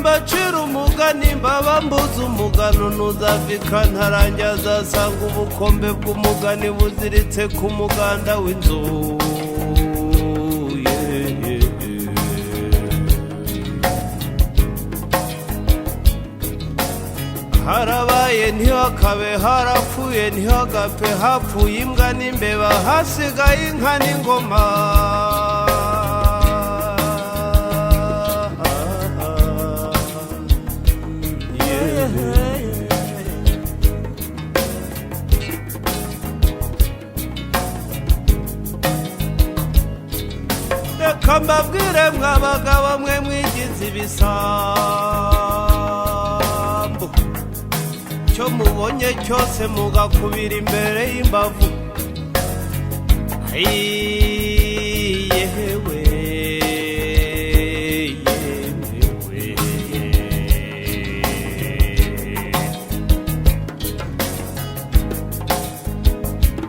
mbacira umugani mbabambuza umugano ntuzavika ntarangiza azasanga ubukombe bw'umugani buziritse ku muganda w'inzu. Harabaye ntihakabe harapfuye ntihagapfe hapfuye imbwa n'imbeba hasigaye inka n'ingoma. Reka mbabwire mw'abagabo mwe mwigize ibisambo, cyo mubonye cyose mugakubira imbere y'imbavu. Yewe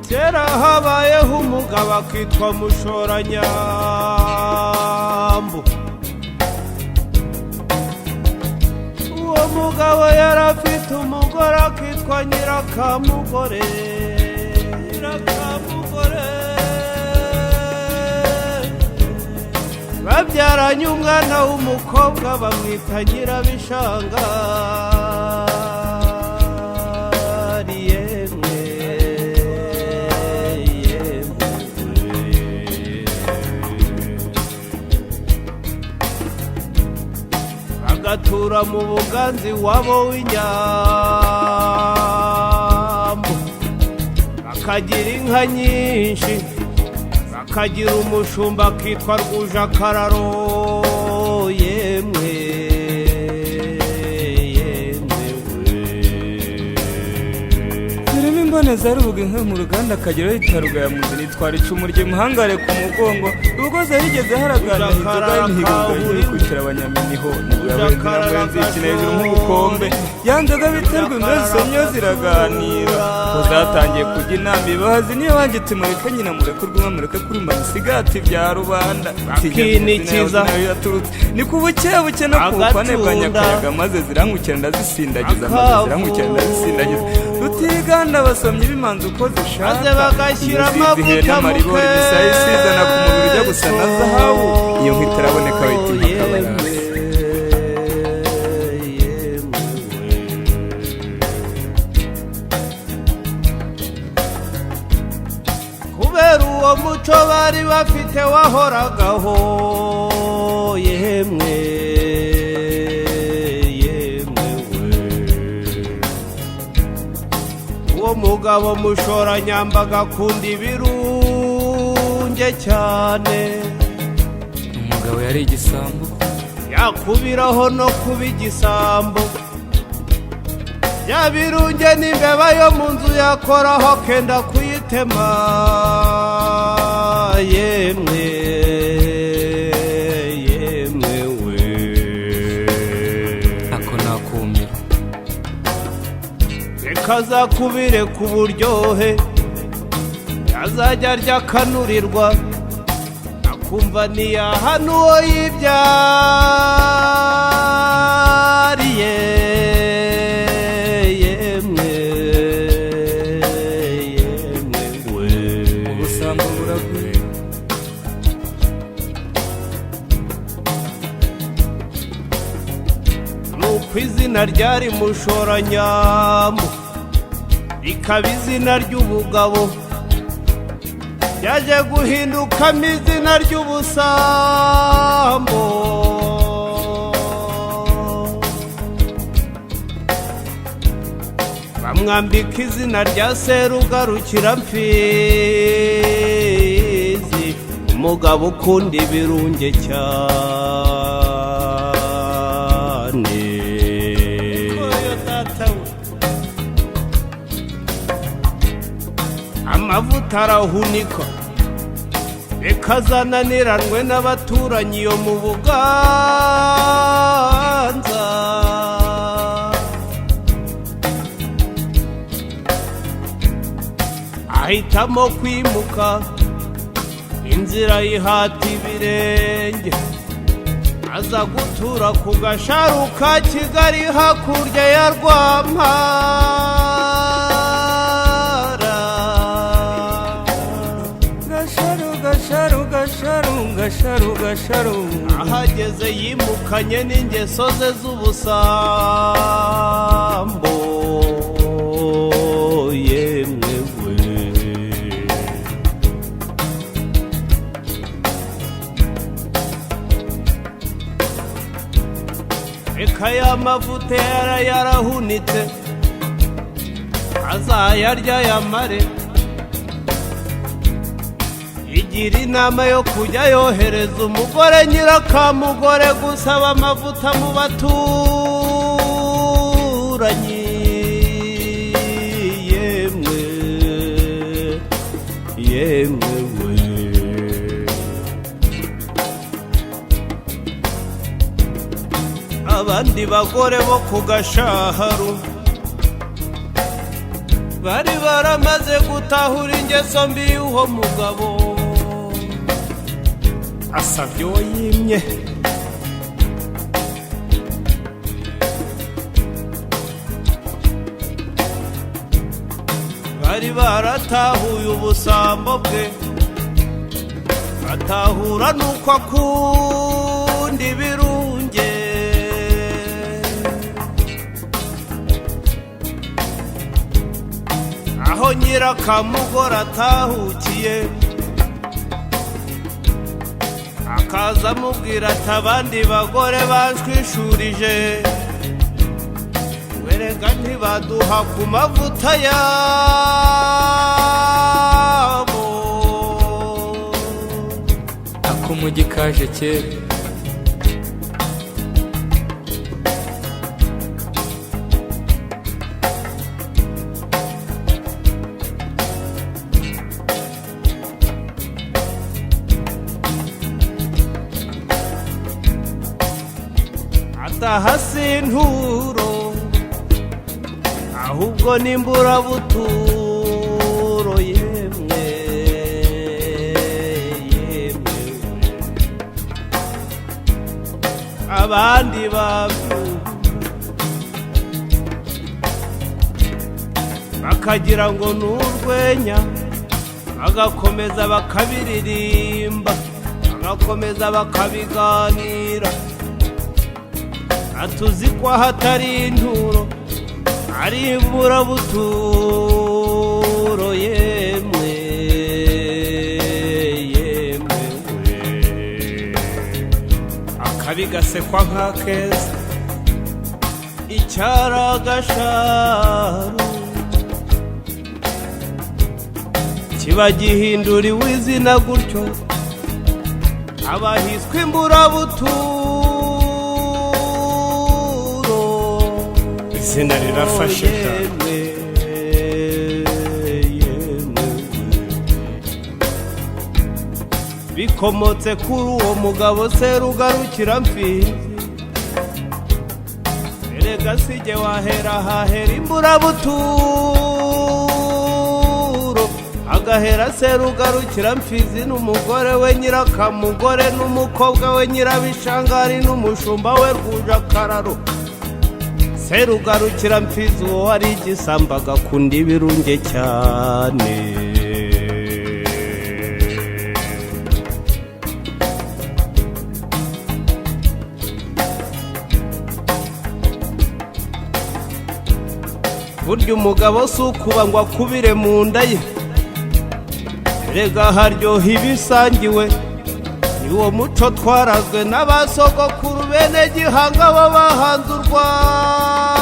kera habayeho umugabo akitwa Mushoranyambo. Uwo mugabo yarafite umugore akitwa Nyirakamugore. Babyaranye umwana w'umukobwa bamwita Nyirabishanga. Agatura mu Buganzi wabo w'Inyambo, bakagira inka nyinshi, bakagira umushumba akitwa Rwujakararo. Yemwe zirimo imboneza rubuga inka mu ruganda akagera yitaruga ya muzi nitwara icumu ry'umuhangare ku mugongo. Ubwo zarigeze haragana inzoga y'imihigo yikukira abanyaminiho nzikina hejuru nk'ubukombe. Ya nzoga biterwa imbezo niyo ziraganira ko zatangiye kujya inama ibahazi niyo wangitse mureke nyina mureke urwumwe mureke kurima bisigati bya rubanda. Akinikiza ni ku bukebuke no ku bukwane bwa Nyakayaga maze zirankukira ndazisindagiza maze zirankukira ndazisindagiza. Rutiganda basomye ibimanza uko zishaka maze bagashyira amavuta mu maribori bisaye isizana ku mubiri ujya gusa na zahabu. Iyo nkita iraboneka wita akabarasi. Kubera uwo muco bari bafite wahoragaho. Yemwe uwo mugabo Mushoranyambo agakunda ibirunge cyane. Umugabo yari igisambo, yakubiraho no kuba igisambo. Ya birunge n'imbeba yo mu nzu yakoraho akenda kuyitema. Yemwe we ako nakumira. Reka azakubire ku buryohe yazajya arya akanurirwa akumva ntiyahana uwo yibyariye. Yemwe we ubusambo buragwira. nuko izina ryari Mushoranyambo rikaba izina ry'ubugabo, ryaje guhindukamo izina ry'ubusambo. bamwambika izina rya Serugarukira-mfizi, umugabo ukunda ibirunge cyane. amavuta arahunika reka azananiranwe n'abaturanyi yo mu Buganza. ahitamo kwimuka inzira yihata ibirenge, aza gutura ku gasharu ka Kigali hakurya ya Rwampara. Gasharu gasharu gasharu gasharu gasharu, ahageze yimukanye n'ingeso ze z'ubusambo. Yemwewe reka ya mavuta yarahunitse azayarya yamare. Igira inama yo kujya yohereza umugore nyirakamugore gusaba amavuta mu baturanyi. Yemwe yemwewe abandi bagore bo ku gashaharu bari baramaze gutahura ingeso mbi y'uwo mugabo asabye uwo yimye. bari baratahuye ubusambo bwe, batahura nuko akunda ibirunge. aho nyirakamugore atahukiye akaza amubwira ati abandi bagore banshwishurije, werega ntibaduha ku mavuta yabo. akumugi kaje kera. ataha sinturo ahubwo n'imburabuturo. Yemwe yemwe abandi babyumva bakagira ngo ni urwenya, bagakomeza bakabiririmba, bagakomeza bakabiganira. atuzi ko hatari inturo ari imburabuturo. Yemwe yemwe akabi gasekwa nk'akeza icyaragasharu kiba gihinduriwe izina gutyo abahiswe imburabuturo. izina rirafashe bikomotse kuri uwo mugabo Serugarukira Mfizi. erega sijye wahera hahera imburabuturo, agahera Serugarukira Mfizi n'umugore we Nyirakamugore n'umukobwa we Nyirabishangari n'umushumba we Rwujakararo. Serugarukira Mfizi uwo wari igisamba agakunda ibirunge cyane. burya umugabo si ukuba ngo akubire mu nda ye, erega haryoha ibisangiwe. niwo muco twarazwe n'abasogokuru bene Gihanga babahanze u Rwanda.